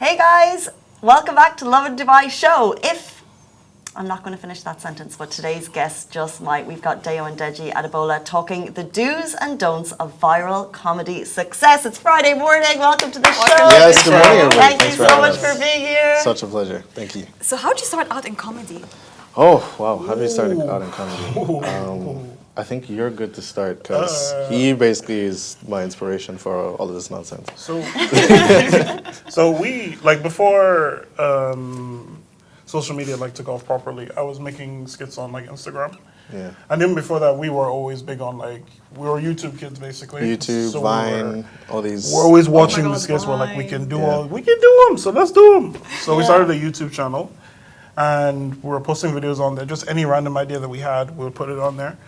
Hey guys, welcome back to Lovin Dubai show. I'm not going to finish that sentence, but today's guests just might. We've got Dayo and Deji Adebola talking the do's and don'ts of viral comedy success. It's Friday morning. Welcome to the show. Yes, good morning, everybody. Thank you Thanks so much for being here. Such a pleasure. Thank you. So how did you start out in comedy? Oh, wow. How did you start out in comedy? I think you're good to start because he basically is my inspiration for all of this nonsense. So, so we, like before social media like took off properly, I was making skits on like Instagram. Yeah. And even before that, we were always big on like, we were YouTube kids basically. YouTube, so Vine, all these. We're always watching God, the skits. We're like, we Vine. can do them, so let's do them. So we started a YouTube channel and we were posting videos on there. Just any random idea that we had, we would put it on there.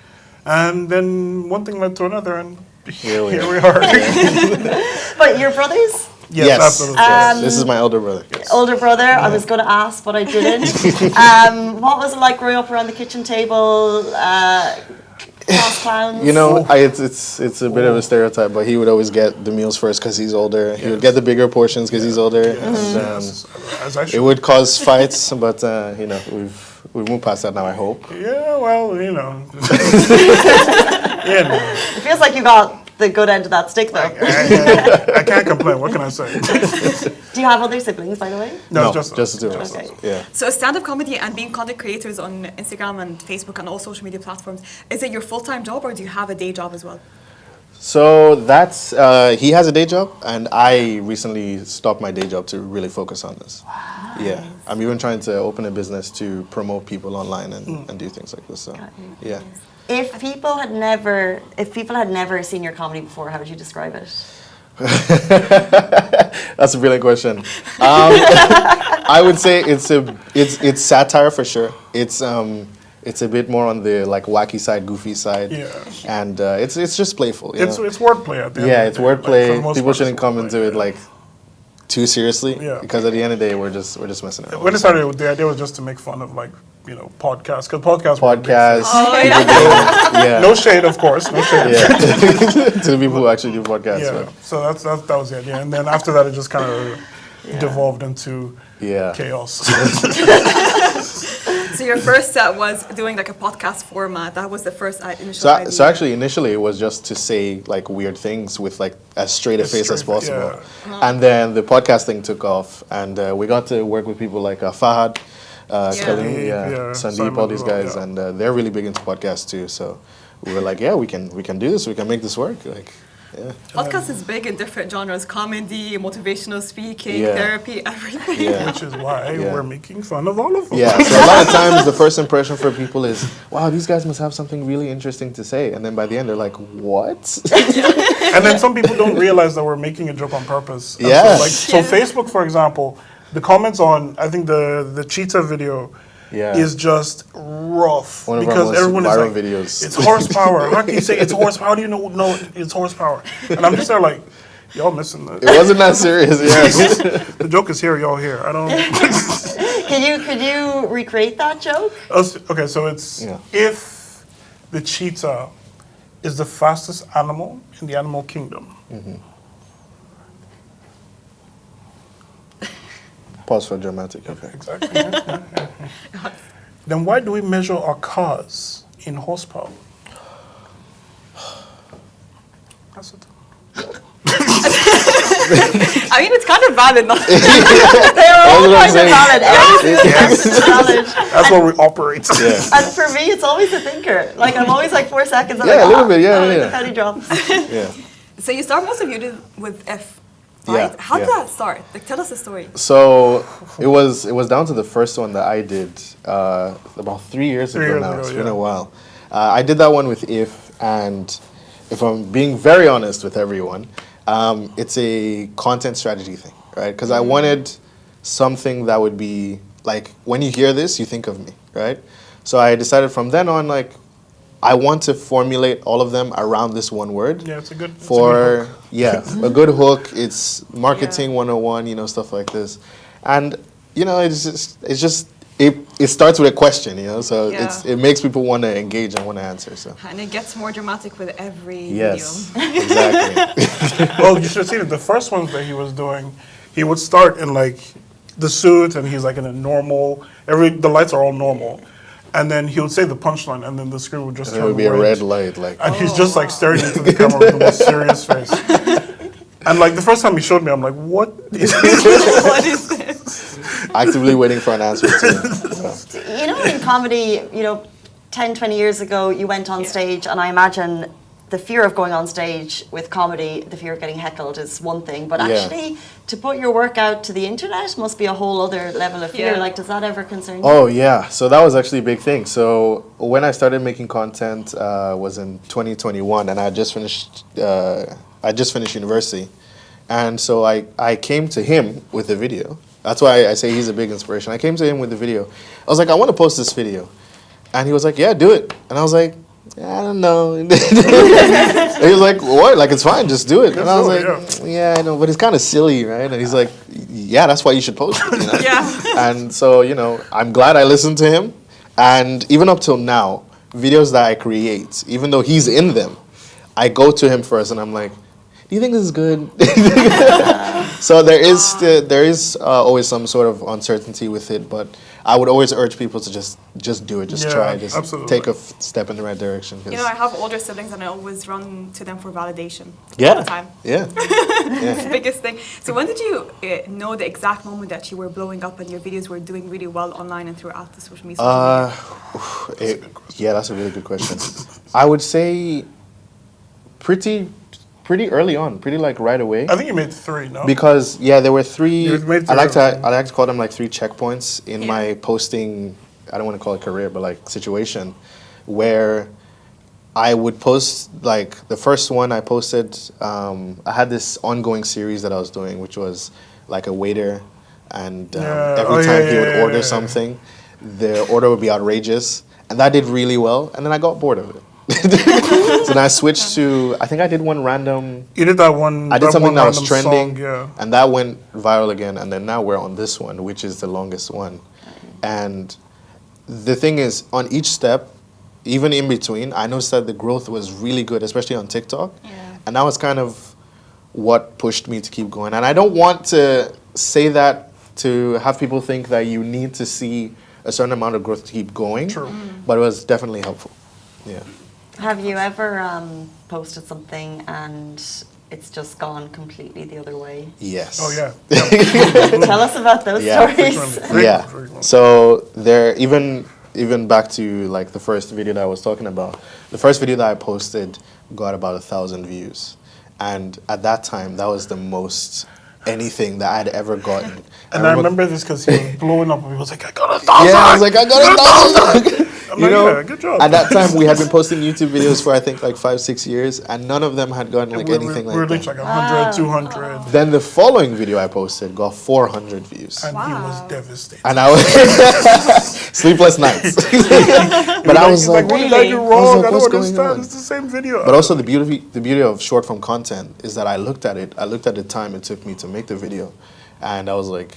And then one thing led to another, and here we are. But you're brothers? Yes, absolutely. Yes. This is my elder brother. Yes. Older brother. I was going to ask, but I didn't. What was it like growing up around the kitchen table? Cross clowns? You know, it's a bit of a stereotype, but he would always get the meals first because he's older. He would get the bigger portions because he's older. Yes. As I It should. would cause fights, but you know, we've moved past that now, I hope. Yeah, well, you know. It feels like you got the good end of that stick, though. I can't complain. What can I say? Do you have other siblings, by the way? No, just the two of us. Okay. Yeah. So stand-up comedy and being content creators on Instagram and Facebook and all social media platforms, is it your full-time job or do you have a day job as well? So that's he has a day job, and I recently stopped my day job to really focus on this. Wow. Yeah, I'm even trying to open a business to promote people online and do things like this. So, yeah. If people had never seen your comedy before, how would you describe it? That's a brilliant question. I would say it's satire for sure. It's a bit more on the like wacky side, goofy side, and it's just playful. You know? It's wordplay at the end. Yeah, of it's the day. wordplay. Like, for the most People part, shouldn't it's come wordplay, into it like too seriously, because at the end of the day, we're just messing around. When it started, the idea was just to make fun of like podcasts, because podcasts. Were a big thing. Yeah. No shade, of course. No shade. Yeah. To the people who actually do podcasts. Yeah. But So that was the idea, and then after that, it just kind of devolved into yeah. chaos. So your first set was doing like a podcast format. That was the first initial idea. So actually, initially, it was just to say like weird things with like as straight a face as possible, and then the podcast thing took off, and we got to work with people like Fahad, Kalim, Sandeep, Simon all these as well, guys, and they're really big into podcasts too. So we were like, yeah, we can do this. We can make this work. Like, yeah. Podcast is big in different genres: comedy, motivational speaking, Yeah. therapy, everything. Yeah. Which is why we're making fun of all of them. Yeah, so a lot of times the first impression for people is, wow, these guys must have something really interesting to say. And then by the end, they're like, what? And then some people don't realize that we're making a joke on purpose. And Yeah. So Facebook, for example, the comments on, I think the cheetah video is just rough. One of our because most everyone is viral like, videos. it's horsepower. How can you say it's horsepower? How do you know it's horsepower? And I'm just there like, y'all missing that. It wasn't that serious, yes. The joke is here, y'all here. I don't. Could you recreate that joke? Okay, so it's if the cheetah is the fastest animal in the animal kingdom. Pause for dramatic effect. Exactly. Then why do we measure our cars in horsepower? That's it. I mean, it's kind of valid. They're all what I'm kind of saying. valid. Everything's valid. That's where we operate. Yeah. And for me, it's always a thinker. Like, I'm always like 4 seconds. I'm Yeah, like, a little bit, yeah. The penny drops. Yeah. So you start most of your videos with F, right? Yeah, How did yeah. that start? Like, tell us the story. So it was down to the first one that I did about 3 years ago now. It's been a while. I did that one with If, and if I'm being very honest with everyone, it's a content strategy thing, right? Because I wanted something that would be like, when you hear this, you think of me, right? So I decided from then on, like, I want to formulate all of them around this one word. Yeah, it's a good hook. A good hook. It's marketing 101, stuff like this. And, it starts with a question, so it makes people want to engage and want to answer. So. And it gets more dramatic with every Yes, video. exactly. Well, you should have seen it. The first ones that he was doing, he would start in like the suit, and he's like in a normal. The lights are all normal, and then he would say the punchline, and then the screen would just There turn would be a red. red light, like. And he's just like staring into the camera with the most serious face. And like the first time he showed me, I'm like, what is this? What is this? Actively waiting for an answer to. You know, in comedy, 10, 20 years ago, you went on stage, and I imagine the fear of going on stage with comedy, the fear of getting heckled is one thing, but actually to put your work out to the internet must be a whole other level of fear. Yeah. Like, does that ever concern you? Oh yeah, so that was actually a big thing. So when I started making content was in 2021, and I just finished university, and so I came to him with a video. That's why I say he's a big inspiration. I came to him with the video. I was like, I want to post this video, and he was like, yeah, do it. And I was like, I don't know. And he was like, what? Like, it's fine, just do it. And I was like, yeah, I know, but it's kind of silly, right? And he's like, yeah, that's why you should post it. Yeah. And so, I'm glad I listened to him. And even up till now, videos that I create, even though he's in them, I go to him first and I'm like, do you think this is good? So there is always some sort of uncertainty with it, but I would always urge people to just do it, just try, just absolutely. take a step in the right direction. I have older siblings and I always run to them for validation Yeah. all the time. Yeah. It's the biggest thing. So when did you know the exact moment that you were blowing up and your videos were doing really well online and throughout the social media? Yeah, that's a really good question. I would say pretty early on, pretty like right away. I think you made 3, no? Because there were 3. You've made I like three. to call them like 3 checkpoints in my posting. I don't want to call it career, but like situation, where I would post like the first one I posted. I had this ongoing series that I was doing, which was like a waiter, and every time he would order something, the order would be outrageous, and that did really well. And then I got bored of it. So then I switched to, I think I did one random. You did that one. I did something that was random trending, song, and that went viral again. And then now we're on this one, which is the longest one. And the thing is, on each step, even in between, I noticed that the growth was really good, especially on TikTok. Yeah. And that was kind of what pushed me to keep going. And I don't want to say that to have people think that you need to see a certain amount of growth to keep going. True. But it was definitely helpful. Yeah. Have you ever posted something and it's just gone completely the other way? Yes. Oh, yeah. Tell us about those Yeah. stories. Yeah. So there, even back to like the first video that I was talking about, the first video that I posted got about 1,000 views, and at that time that was the most anything that I'd ever gotten. And I remember this because he was blowing up and he was like, I got 1,000! Yeah, I was like, I got 1,000! I'm like, yeah, good job. At that time we had been posting YouTube videos for I think like 5-6 years, and none of them had gotten like anything we were like that. like 100, 200. Then the following video I posted got 400 views. And he was devastated. And I was sleepless nights. But I was like, what did I do I was wrong? like, I what's don't going understand. on? It's the same video. But also the beauty of short form content is that I looked at it. I looked at the time it took me to make the video, and I was like,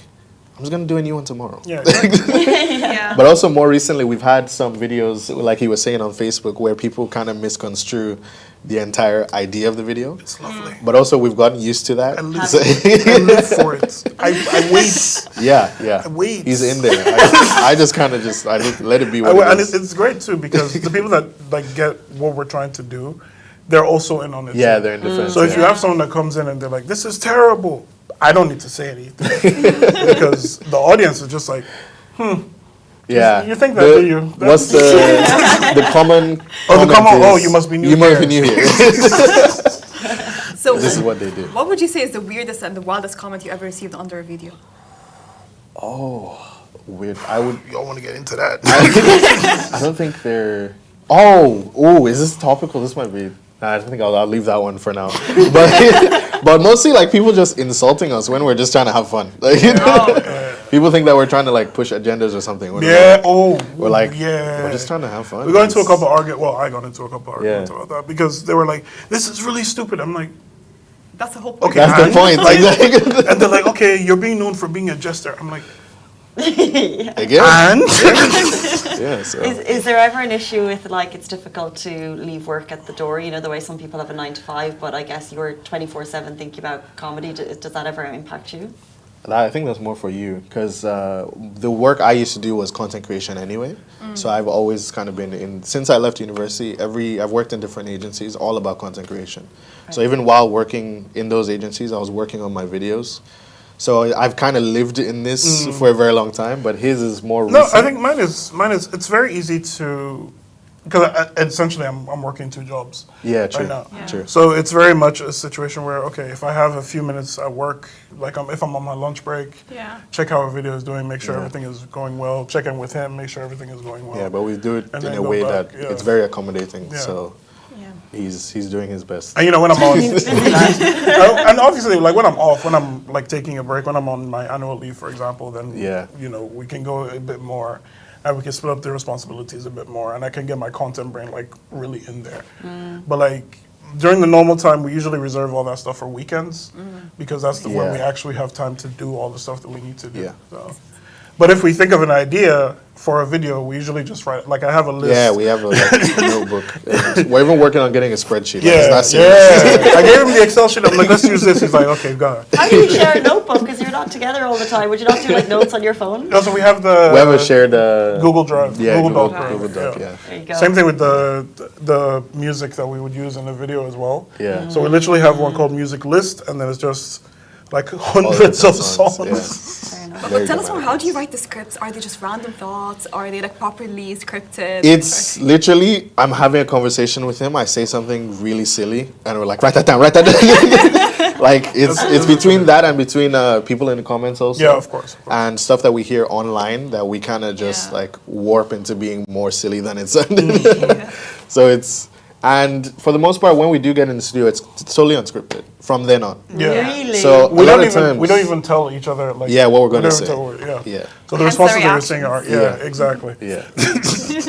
I'm just gonna do a new one tomorrow. Yeah. Yeah. But also more recently, we've had some videos, like he was saying on Facebook, where people kind of misconstrue the entire idea of the video. It's lovely. But also we've gotten used to that. I live for it. I wait. Yeah. I wait. He's in there. I just kind of I let it be what And it is. it's great too because the people that like get what we're trying to do, they're also in on it. Yeah, too. they're in defense. So if you have someone that comes in and they're like, "This is terrible," I don't need to say anything because the audience is just like, Yeah. You think that, do you? What's the common? You must be new You here. must be new here. So This is what they do. what would you say is the weirdest and the wildest comment you ever received under a video? Oh, weird. I would. Y'all want to get into that? I don't think they're. Oh, is this topical? This might be. Nah, I think I'll leave that one for now. But mostly like people just insulting us when we're just trying to have fun. Like people think that we're trying to like push agendas or something. We're Yeah. we're like yeah. we're just trying to have fun. We got into a couple arguments. Well, I got into a couple arguments Yeah. about that because they were like, "This is really stupid." I'm like, That's the whole point. Okay. That's the point. Like, and they're like, "Okay, you're being known for being a jester." I'm like, again. and Yeah. So. Is there ever an issue with like it's difficult to leave work at the door? You know, the way some people have a 9 to 5, but I guess you're 24/7 thinking about comedy. Does that ever impact you? I think that's more for you because the work I used to do was content creation anyway. So I've always kind of been in, since I left university, I've worked in different agencies all about content creation. So even while working in those agencies, I was working on my videos. So I've kind of lived in this for a very long time, but his is more recent. No, I think mine is, it's very easy to, because essentially I'm working 2 jobs Yeah, true. right now. Yeah. True. So it's very much a situation where, okay, if I have a few minutes at work, like if I'm on my lunch break, Yeah. check how a video is doing, make sure Yeah. everything is going well, check in with him, make sure everything is going well. Yeah, but we do it And in then a go way back, that yeah. it's very accommodating. Yeah. So Yeah. he's doing his best. And you know, when I'm on, and obviously, like when I'm off, when I'm like taking a break, when I'm on my annual leave, for example, then Yeah. you know, we can go a bit more, and we can split up the responsibilities a bit more, and I can get my content brain like really in there. But like during the normal time, we usually reserve all that stuff for weekends because that's when Yeah. we actually have time to do all the stuff that we need to do. Yeah. So. But if we think of an idea for a video, we usually just write, like I have a list. Yeah, we have a notebook. And we're even working on getting a spreadsheet. Like, Yeah, it's not serious. yeah. I gave him the Excel sheet. I'm like, let's use this. He's like, okay, go ahead. How do you share a notebook? Because you're not together all the time. Would you not do like notes on your phone? Also, we have the We have a shared Google Drive. Yeah, Google Google, Doc. Google Doc. Yeah. There you go. Same thing with the music that we would use in the video as well. Yeah. So we literally have one called Music List, and then it's just like All hundreds of different songs. Fair enough. Very But tell us good more, man. how do you write the scripts? Are they just random thoughts? Are they like properly scripted? It's literally, I'm having a conversation with him. I say something really silly, and we're like, write that down, write that down. Like, it's between that and between people in the comments also. Yeah, of course. And stuff that we hear online that we kind of just Yeah. like warp into being more silly than it's So it's, and for the most part, when we do get in the studio, it's totally unscripted from then on. Yeah. Really? So We a lot don't of even times, we don't even tell each other like Yeah, what we're we gonna don't say. even tell what- yeah. Yeah. So the Hence the responses that we're saying are reactions. yeah, exactly. Yeah.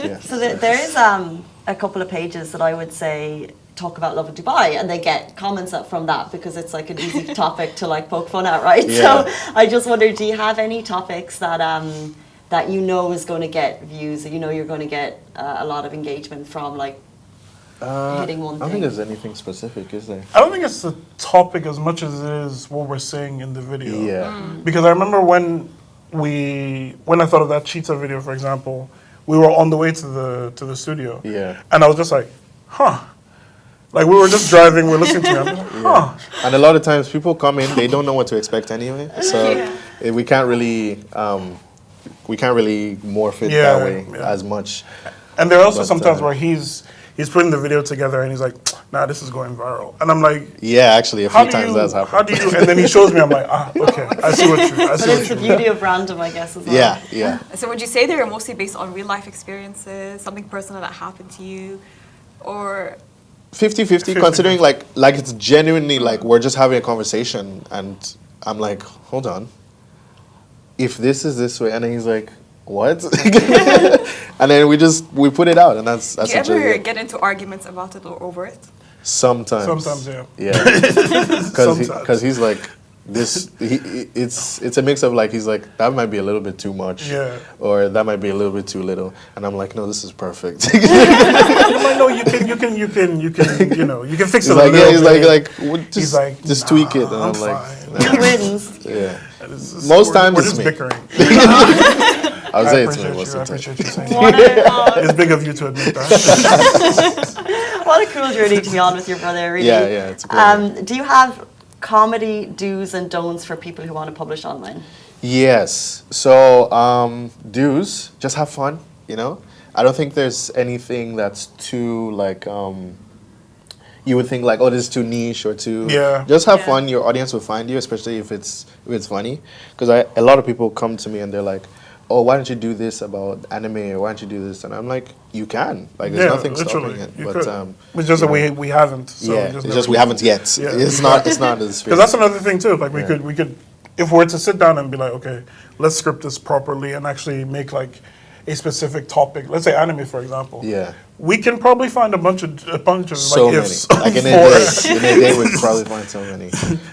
Yeah. So there is a couple of pages that I would say talk about Lovin Dubai, and they get comments up from that because it's like an easy topic to like poke fun at, right? Yeah. So I just wonder, do you have any topics that that you know is going to get views, that you know you're going to get a lot of engagement from, like hitting one I don't thing? think there's anything specific, is there? I don't think it's the topic as much as it is what we're saying in the video. Yeah. Because I remember when I thought of that cheetah video, for example, we were on the way to the studio. Yeah. And I was just like, huh. Like we were just driving, we're listening to it. I'm like, huh. And a lot of times people come in, they don't know what to expect anyway. So we can't really morph it Yeah, that way yeah. as much. And there are also But, sometimes where he's putting the video together and he's like, nah, this is going viral. And I'm like, Yeah, actually, a how few do times you, that's how happened. do you, and then he shows me, I'm like, okay, I see what you But it's the mean. beauty of random, I guess, as well. Yeah, yeah. So would you say they're mostly based on real life experiences, something personal that happened to you, or 50-50, considering like it's genuinely like we're just having a conversation and I'm like, hold on. If this is this way, and then he's like, what? And then we put it out, and that's do you essentially ever it. get into arguments about it or over it? Sometimes. Sometimes, yeah. Yeah. Sometimes. Because he's like, it's a mix of like, he's like, that might be a little bit too much. Yeah. Or that might be a little bit too little. And I'm like, no, this is perfect. I'm like, no, you can, you can fix He's it a like, little he's bit. just, He's like, just nah, tweak it. And I'm I'm like, fine. nah. Who wins? Yeah. It's Most times we're it's just me. bickering. I would I say it's me appreciate most you. I of the time. appreciate you saying that. It's big of you to admit that. What a cool journey to be on with your brother, really. Yeah, yeah, it's a great Do you have comedy do's and don'ts for people who want to publish online? Yes. So, do's, just have fun, you know? I don't think there's anything that's too, like, you would think, like, oh, this is too niche or too... Yeah. Just have Yeah. fun. Your audience will find you, especially if it's funny. Because a lot of people come to me and they're like, oh, why don't you do this about anime, or why don't you do this? And I'm like, you can. Like, there's nothing literally, stopping it. you But, could. It's just that we haven't. So yeah, it's just we haven't yet. Yeah. It's not as Because fair. that's another thing too. Like we Yeah. could, if we were to sit down and be like, okay, let's script this properly and actually make like a specific topic. Let's say anime, for example. Yeah. We can probably find a bunch of So like many. ifs. Like in a day, we could probably find so many.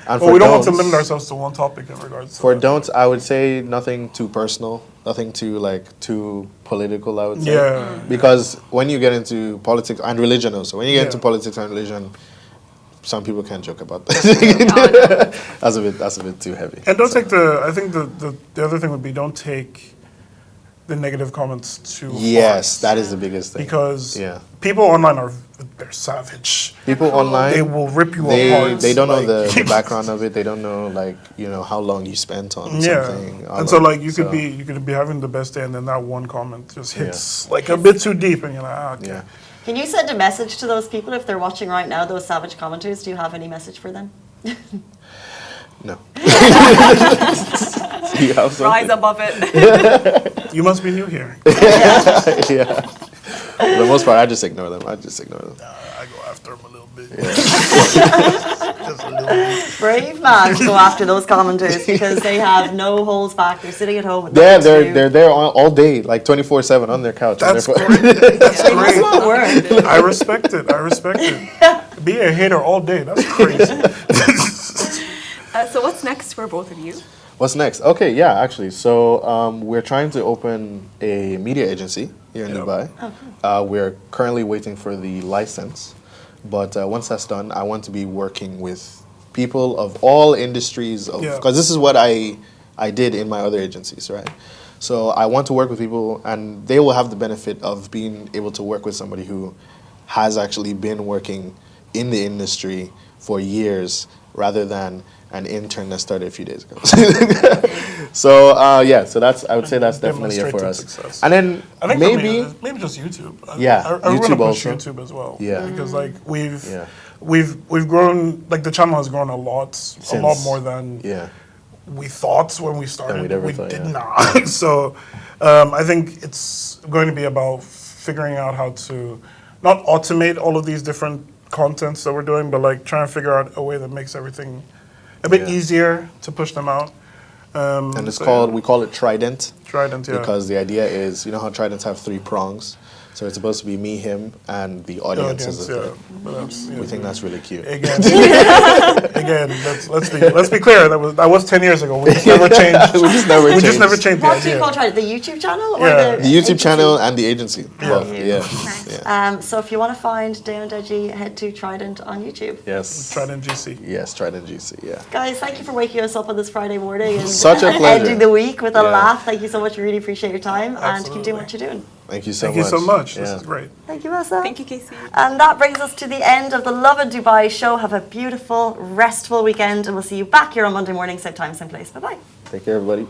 And Well, we don't want to don'ts- limit ourselves to one topic in regards to For that. don'ts, I would say nothing too personal, nothing too political, I would say. Yeah. Because when you get into politics and religion also, when you get Yeah. into politics and religion, some people can't joke about that. That's a bit too heavy. And don't take I think the other thing would be don't take the negative comments too Yes, hard. that is the biggest thing. Because people online they're savage. People online, they will rip you apart. They don't know like- the background of it. They don't know how long you spent on something. And so like you could be having the best day, and then that one comment just hits like a bit too deep, and you're like, okay. Yeah. Can you send a message to those people if they're watching right now, those savage commenters? Do you have any message for them? No. You have something? Rise above it. You must be new here. Yeah. For the most part, I just ignore them. I go after them a little bit. Just a little bit. Brave man to go after those commenters because they have no holds back. They're sitting at home. With Yeah, nothing to do. they're there all day, like 24/7 on their couch. That's on their great. That's It must great. not work. I respect it. Be a hater all day. That's crazy. So what's next for both of you? What's next? Okay, yeah, actually. So we're trying to open a media agency here in Dubai. We're currently waiting for the license. But once that's done, I want to be working with people of all industries. Because this is what I did in my other agencies, right? So I want to work with people, and they will have the benefit of being able to work with somebody who has actually been working in the industry for years rather than an intern that started a few days ago. So so I would say that's definitely it for us. Success. And then I think maybe just YouTube. Yeah, I want to YouTube push also. YouTube as well. Yeah. Because like we've grown, like the channel has grown a lot more than we thought when we started. we did not. So I think it's going to be about figuring out how to not automate all of these different contents that we're doing, but like trying to figure out a way that makes everything a bit easier to push them out. And it's we call it trident. Trident, yeah. Because the idea is, you know how tridents have 3 prongs? So it's supposed to be me, him, and the audience is a third. We think that's really cute. Again, let's be clear. That was 10 years ago. We just never changed. We just never changed. the What do you idea. call it? The YouTube channel? Or Yeah. The YouTube channel and the agency. Both. Nice. Yeah. So if you want to find Dayo and Deji, head to Trident on YouTube. Yes. Trident GC. Yes, Trident GC, yeah. Guys, thank you for waking us up on this Friday morning and Such a pleasure. ending the week with a Yeah. laugh. Thank you so much. We really appreciate your time and keep doing what you're doing. Thank you so Thank much. you so much. This Yeah. is great. Thank you, Masa. Thank you, Casey. And that brings us to the end of the Lovin Dubai show. Have a beautiful, restful weekend, and we'll see you back here on Monday morning, same time, same place. Bye-bye. Take care, everybody.